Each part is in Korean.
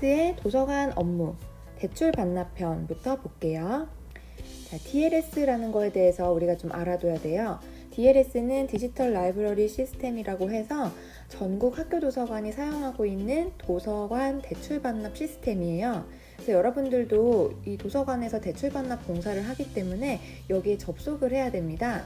DLS의 도서관 업무, 대출 반납편부터 볼게요. 자, DLS라는 거에 대해서 우리가 좀 알아둬야 돼요. DLS는 디지털 라이브러리 시스템이라고 해서 전국 학교 도서관이 사용하고 있는 도서관 대출 반납 시스템이에요. 그래서 여러분들도 이 도서관에서 대출 반납 봉사를 하기 때문에 여기에 접속을 해야 됩니다.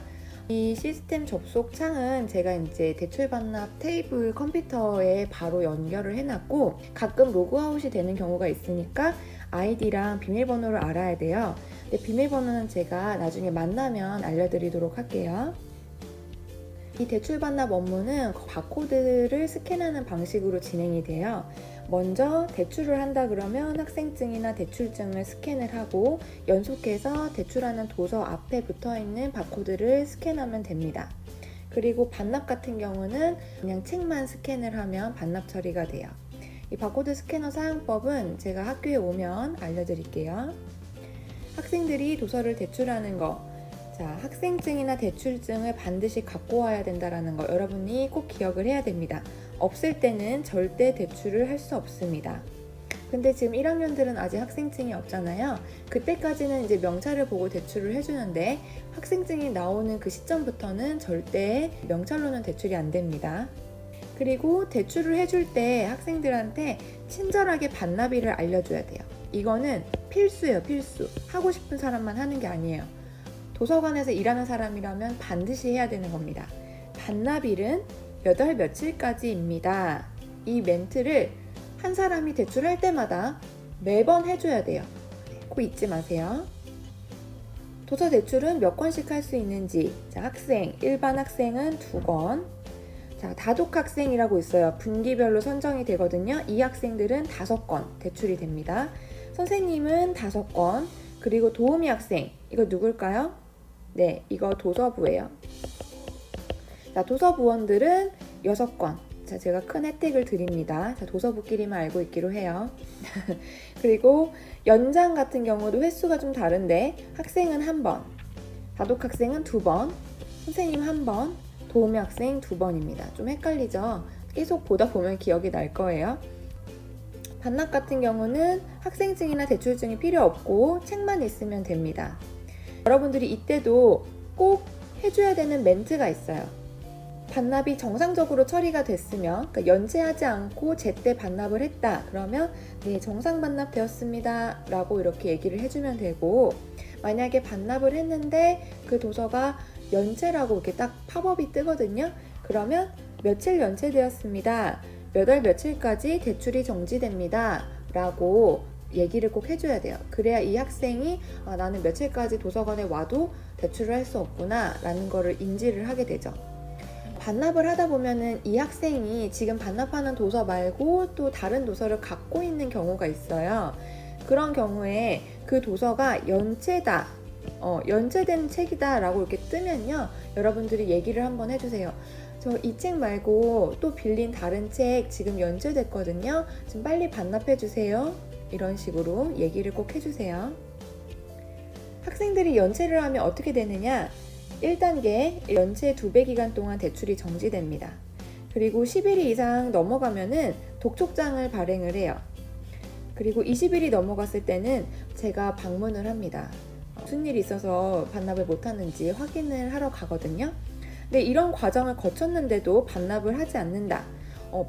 이 시스템 접속 창은 제가 이제 대출 반납 테이블 컴퓨터에 바로 연결을 해놨고, 가끔 로그아웃이 되는 경우가 있으니까 아이디랑 비밀번호를 알아야 돼요. 근데 비밀번호는 제가 나중에 만나면 알려드리도록 할게요. 이 대출 반납 업무는 바코드를 스캔하는 방식으로 진행이 돼요. 먼저 대출을 한다 그러면 학생증이나 대출증을 스캔을 하고 연속해서 대출하는 도서 앞에 붙어있는 바코드를 스캔하면 됩니다. 그리고 반납 같은 경우는 그냥 책만 스캔을 하면 반납 처리가 돼요. 이 바코드 스캐너 사용법은 제가 학교에 오면 알려드릴게요. 학생들이 도서를 대출하는 거, 자, 학생증이나 대출증을 반드시 갖고 와야 된다는 거 여러분이 꼭 기억을 해야 됩니다. 없을 때는 절대 대출을 할 수 없습니다. 근데 지금 1학년들은 아직 학생증이 없잖아요. 그때까지는 이제 명찰을 보고 대출을 해주는데 학생증이 나오는 그 시점부터는 절대 명찰로는 대출이 안 됩니다. 그리고 대출을 해줄 때 학생들한테 친절하게 반납일을 알려줘야 돼요. 이거는 필수예요, 필수. 하고 싶은 사람만 하는 게 아니에요. 도서관에서 일하는 사람이라면 반드시 해야 되는 겁니다. 반납일은 몇 월 며칠까지입니다. 이 멘트를 한 사람이 대출할 때마다 매번 해줘야 돼요. 꼭 잊지 마세요. 도서 대출은 몇 권씩 할 수 있는지, 자, 학생, 일반 학생은 2권, 자, 다독 학생이라고 있어요. 분기별로 선정이 되거든요. 이 학생들은 5권 대출이 됩니다. 선생님은 5권, 그리고 도우미 학생, 이거 누굴까요? 네, 이거 도서부예요. 자, 도서부원들은 6권. 자, 제가 큰 혜택을 드립니다. 자, 도서부끼리만 알고 있기로 해요. 그리고 연장 같은 경우도 횟수가 좀 다른데 학생은 1번, 다독 학생은 2번, 선생님 1번, 도우미 학생 2번입니다. 좀 헷갈리죠? 계속 보다 보면 기억이 날 거예요. 반납 같은 경우는 학생증이나 대출증이 필요 없고 책만 있으면 됩니다. 여러분들이 이때도 꼭 해줘야 되는 멘트가 있어요. 반납이 정상적으로 처리가 됐으면, 그러니까 연체하지 않고 제때 반납을 했다 그러면 네, 정상 반납되었습니다 라고 이렇게 얘기를 해주면 되고, 만약에 반납을 했는데 그 도서가 연체라고 이렇게 딱 팝업이 뜨거든요. 그러면 며칠 연체되었습니다, 몇 월 며칠까지 대출이 정지됩니다 라고 얘기를 꼭 해줘야 돼요. 그래야 이 학생이 나는 며칠까지 도서관에 와도 대출을 할 수 없구나 라는 거를 인지를 하게 되죠. 반납을 하다 보면은 이 학생이 지금 반납하는 도서 말고 또 다른 도서를 갖고 있는 경우가 있어요. 그런 경우에 그 도서가 연체다, 연체된 책이다 라고 이렇게 뜨면요, 여러분들이 얘기를 한번 해주세요. 저 이 책 말고 또 빌린 다른 책 지금 연체됐거든요. 지금 빨리 반납해 주세요. 이런 식으로 얘기를 꼭 해주세요. 학생들이 연체를 하면 어떻게 되느냐? 1단계 연체 2배 기간 동안 대출이 정지됩니다. 그리고 10일이 이상 넘어가면은 독촉장을 발행을 해요. 그리고 20일이 넘어갔을 때는 제가 방문을 합니다. 무슨 일이 있어서 반납을 못하는지 확인을 하러 가거든요. 근데 이런 과정을 거쳤는데도 반납을 하지 않는다,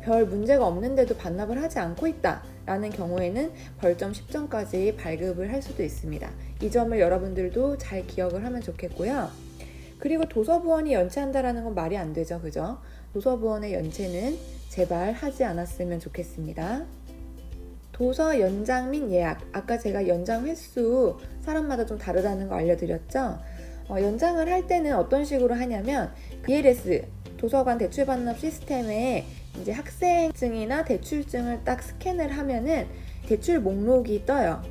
별 문제가 없는데도 반납을 하지 않고 있다 라는 경우에는 벌점 10점까지 발급을 할 수도 있습니다. 이 점을 여러분들도 잘 기억을 하면 좋겠고요. 그리고 도서부원이 연체한다라는 건 말이 안 되죠, 그죠? 도서부원의 연체는 제발 하지 않았으면 좋겠습니다. 도서 연장 및 예약, 아까 제가 연장 횟수 사람마다 좀 다르다는 거 알려드렸죠? 연장을 할 때는 어떤 식으로 하냐면 DLS, 도서관 대출 반납 시스템에 이제 학생증이나 대출증을 딱 스캔을 하면은 대출 목록이 떠요.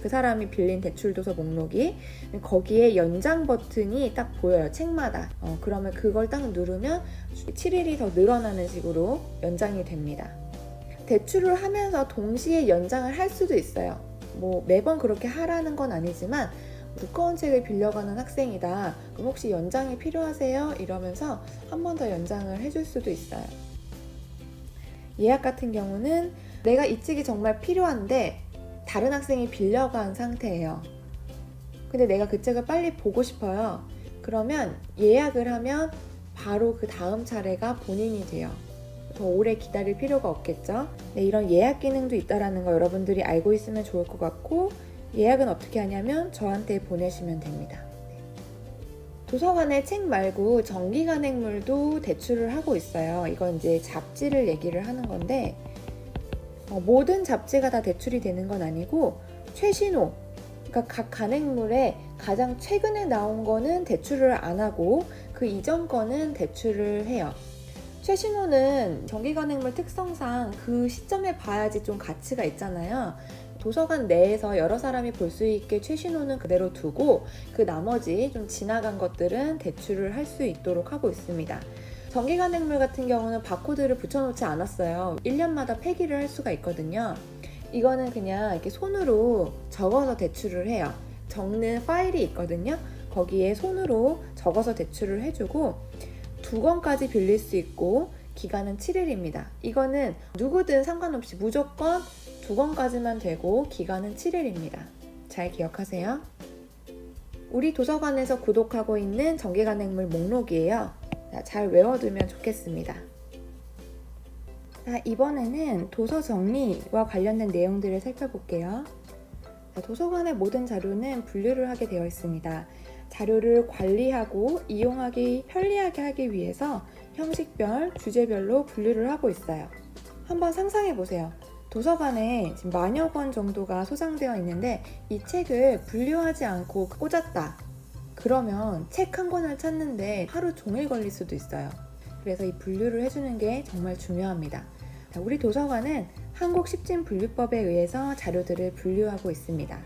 그 사람이 빌린 대출 도서 목록이, 거기에 연장 버튼이 딱 보여요, 책마다. 그러면 그걸 딱 누르면 7일이 더 늘어나는 식으로 연장이 됩니다. 대출을 하면서 동시에 연장을 할 수도 있어요. 뭐 매번 그렇게 하라는 건 아니지만 두꺼운 책을 빌려가는 학생이다, 그럼 혹시 연장이 필요하세요? 이러면서 한 번 더 연장을 해줄 수도 있어요. 예약 같은 경우는 내가 이 책이 정말 필요한데 다른 학생이 빌려간 상태예요. 근데 내가 그 책을 빨리 보고 싶어요. 그러면 예약을 하면 바로 그 다음 차례가 본인이 돼요. 더 오래 기다릴 필요가 없겠죠? 네, 이런 예약 기능도 있다는 거 여러분들이 알고 있으면 좋을 것 같고, 예약은 어떻게 하냐면 저한테 보내시면 됩니다. 도서관에 책 말고 정기간행물도 대출을 하고 있어요. 이건 이제 잡지를 얘기를 하는 건데, 모든 잡지가 다 대출이 되는 건 아니고 최신호, 그러니까 각 간행물에 가장 최근에 나온 거는 대출을 안 하고 그 이전 거는 대출을 해요. 최신호는 정기간행물 특성상 그 시점에 봐야지 좀 가치가 있잖아요. 도서관 내에서 여러 사람이 볼 수 있게 최신호는 그대로 두고 그 나머지 좀 지나간 것들은 대출을 할 수 있도록 하고 있습니다. 정기간행물 같은 경우는 바코드를 붙여놓지 않았어요. 1년마다 폐기를 할 수가 있거든요. 이거는 그냥 이렇게 손으로 적어서 대출을 해요. 적는 파일이 있거든요. 거기에 손으로 적어서 대출을 해주고 2권까지 빌릴 수 있고 기간은 7일입니다. 이거는 누구든 상관없이 무조건 2권까지만 되고 기간은 7일입니다. 잘 기억하세요. 우리 도서관에서 구독하고 있는 정기간행물 목록이에요. 잘 외워두면 좋겠습니다. 자, 이번에는 도서 정리와 관련된 내용들을 살펴볼게요. 자, 도서관의 모든 자료는 분류를 하게 되어 있습니다. 자료를 관리하고 이용하기 편리하게 하기 위해서 형식별, 주제별로 분류를 하고 있어요. 한번 상상해 보세요. 도서관에 지금 10,000여 권 정도가 소장되어 있는데 이 책을 분류하지 않고 꽂았다. 그러면 책 한 권을 찾는데 하루 종일 걸릴 수도 있어요. 그래서 이 분류를 해주는 게 정말 중요합니다. 우리 도서관은 한국십진분류법에 의해서 자료들을 분류하고 있습니다.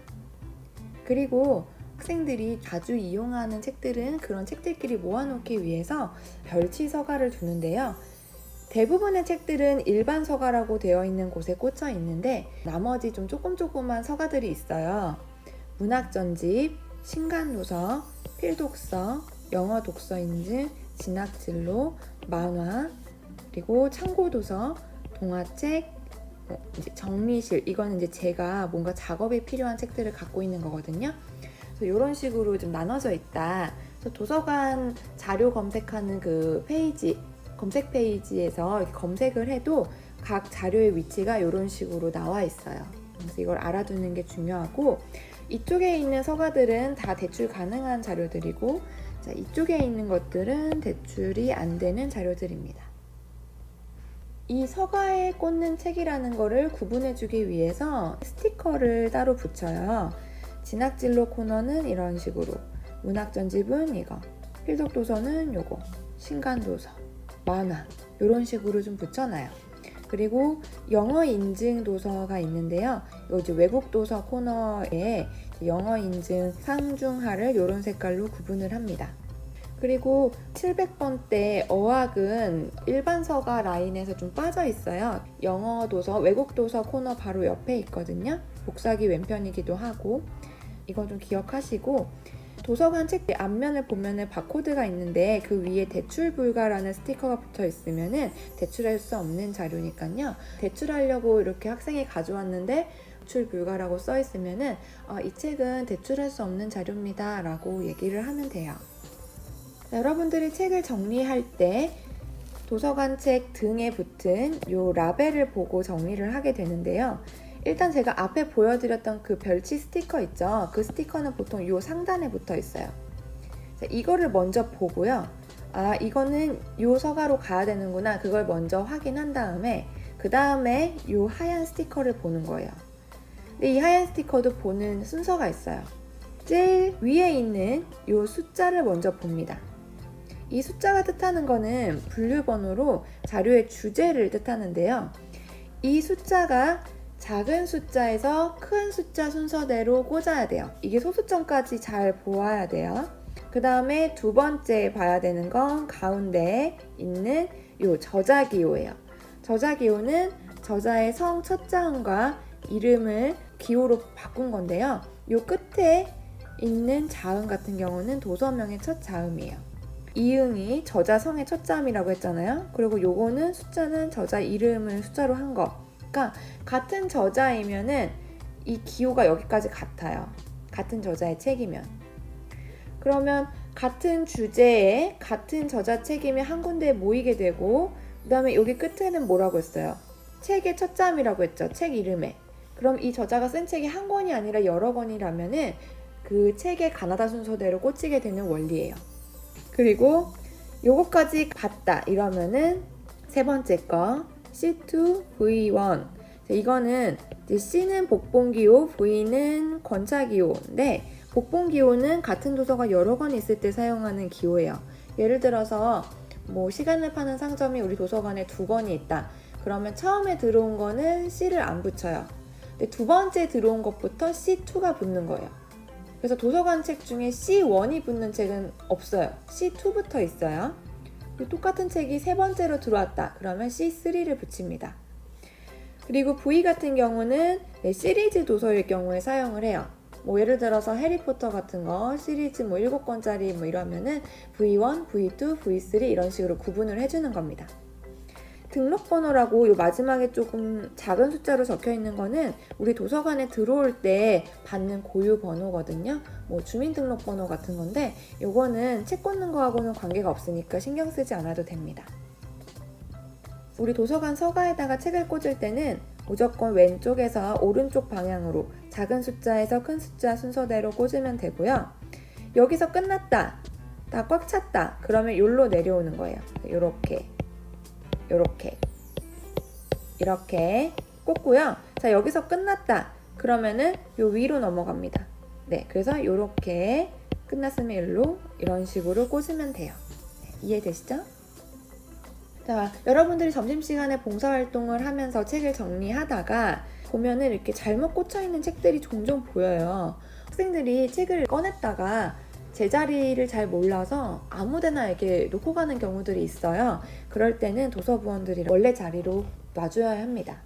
그리고 학생들이 자주 이용하는 책들은 그런 책들끼리 모아놓기 위해서 별치 서가를 두는데요. 대부분의 책들은 일반 서가라고 되어 있는 곳에 꽂혀 있는데 나머지 좀 조그만 서가들이 있어요. 문학전집, 신간도서, 필독서, 영어 독서 인증, 진학진로, 만화, 그리고 참고도서, 동화책, 이제 정리실, 이거는 이제 제가 뭔가 작업에 필요한 책들을 갖고 있는 거거든요. 그래서 이런 식으로 좀 나눠져 있다. 그래서 도서관 자료 검색하는 그 페이지, 검색 페이지에서 이렇게 검색을 해도 각 자료의 위치가 이런 식으로 나와 있어요. 그래서 이걸 알아두는 게 중요하고, 이쪽에 있는 서가들은 다 대출 가능한 자료들이고, 자, 이쪽에 있는 것들은 대출이 안 되는 자료들입니다. 이 서가에 꽂는 책이라는 거를 구분해주기 위해서 스티커를 따로 붙여요. 진학진로 코너는 이런 식으로, 문학전집은 이거, 필독도서는 요거, 신간도서, 만화 이런 식으로 좀 붙여놔요. 그리고 영어 인증 도서가 있는데요. 이거 이제 외국 도서 코너에 영어 인증 상중하를 이런 색깔로 구분을 합니다. 그리고 700번대 어학은 일반 서가 라인에서 좀 빠져 있어요. 영어 도서, 외국 도서 코너 바로 옆에 있거든요. 복사기 왼편이기도 하고, 이거 좀 기억하시고, 도서관 책 앞면을 보면은 바코드가 있는데 그 위에 대출 불가라는 스티커가 붙어 있으면은 대출할 수 없는 자료니까요. 대출하려고 이렇게 학생이 가져왔는데 대출 불가라고 써 있으면은 이 책은 대출할 수 없는 자료입니다 라고 얘기를 하면 돼요. 여러분들이 책을 정리할 때 도서관 책 등에 붙은 요 라벨을 보고 정리를 하게 되는데요. 일단 제가 앞에 보여드렸던 그 별치 스티커 있죠? 그 스티커는 보통 요 상단에 붙어 있어요. 자, 이거를 먼저 보고요. 아, 이거는 요 서가로 가야 되는구나. 그걸 먼저 확인한 다음에 그 다음에 요 하얀 스티커를 보는 거예요. 근데 이 하얀 스티커도 보는 순서가 있어요. 제일 위에 있는 요 숫자를 먼저 봅니다. 이 숫자가 뜻하는 거는 분류번호로 자료의 주제를 뜻하는데요. 이 숫자가 작은 숫자에서 큰 숫자 순서대로 꽂아야 돼요. 이게 소수점까지 잘 보아야 돼요. 그 다음에 두 번째 봐야 되는 건 가운데에 있는 요 저자기호예요. 저자기호는 저자의 성 첫 자음과 이름을 기호로 바꾼 건데요. 요 끝에 있는 자음 같은 경우는 도서명의 첫 자음이에요. 이응이 저자 성의 첫 자음이라고 했잖아요. 그리고 요거는 숫자는 저자 이름을 숫자로 한 거. 보니까 같은 저자이면은 이 기호가 여기까지 같아요. 같은 저자의 책이면. 그러면 같은 주제에 같은 저자 책이면 한 군데에 모이게 되고, 그 다음에 여기 끝에는 뭐라고 했어요? 책의 첫 잠이라고 했죠. 책 이름에. 그럼 이 저자가 쓴 책이 한 권이 아니라 여러 권이라면은 그 책의 가나다 순서대로 꽂히게 되는 원리예요. 그리고 요거까지 같다 이러면은 세 번째 거 C2, V1. 이거는 이제 C는 복본기호, V는 권차기호인데, 복본기호는 같은 도서가 여러 권 있을 때 사용하는 기호예요. 예를 들어서 뭐 시간을 파는 상점이 우리 도서관에 2권이 있다. 그러면 처음에 들어온 거는 C를 안 붙여요. 근데 두 번째 들어온 것부터 C2가 붙는 거예요. 그래서 도서관 책 중에 C1이 붙는 책은 없어요. C2부터 있어요. 똑같은 책이 세 번째로 들어왔다. 그러면 C3를 붙입니다. 그리고 V 같은 경우는 시리즈 도서일 경우에 사용을 해요. 뭐 예를 들어서 해리포터 같은 거 시리즈 뭐 7권짜리 뭐 이러면은 V1, V2, V3 이런 식으로 구분을 해주는 겁니다. 등록번호라고 요 마지막에 조금 작은 숫자로 적혀 있는 거는 우리 도서관에 들어올 때 받는 고유 번호거든요. 뭐 주민등록번호 같은 건데, 요거는 책 꽂는 거하고는 관계가 없으니까 신경 쓰지 않아도 됩니다. 우리 도서관 서가에다가 책을 꽂을 때는 무조건 왼쪽에서 오른쪽 방향으로 작은 숫자에서 큰 숫자 순서대로 꽂으면 되고요. 여기서 끝났다, 다 꽉 찼다, 그러면 여기로 내려오는 거예요. 이렇게 꽂고요. 자, 여기서 끝났다 그러면은 요 위로 넘어갑니다. 네, 그래서 이렇게 끝났으면 일로 이런 식으로 꽂으면 돼요. 네, 이해되시죠? 자, 여러분들이 점심시간에 봉사활동을 하면서 책을 정리하다가 보면은 이렇게 잘못 꽂혀있는 책들이 종종 보여요. 학생들이 책을 꺼냈다가 제자리를 잘 몰라서 아무데나 이렇게 놓고 가는 경우들이 있어요. 그럴 때는 도서부원들이 원래 자리로 놔줘야 합니다.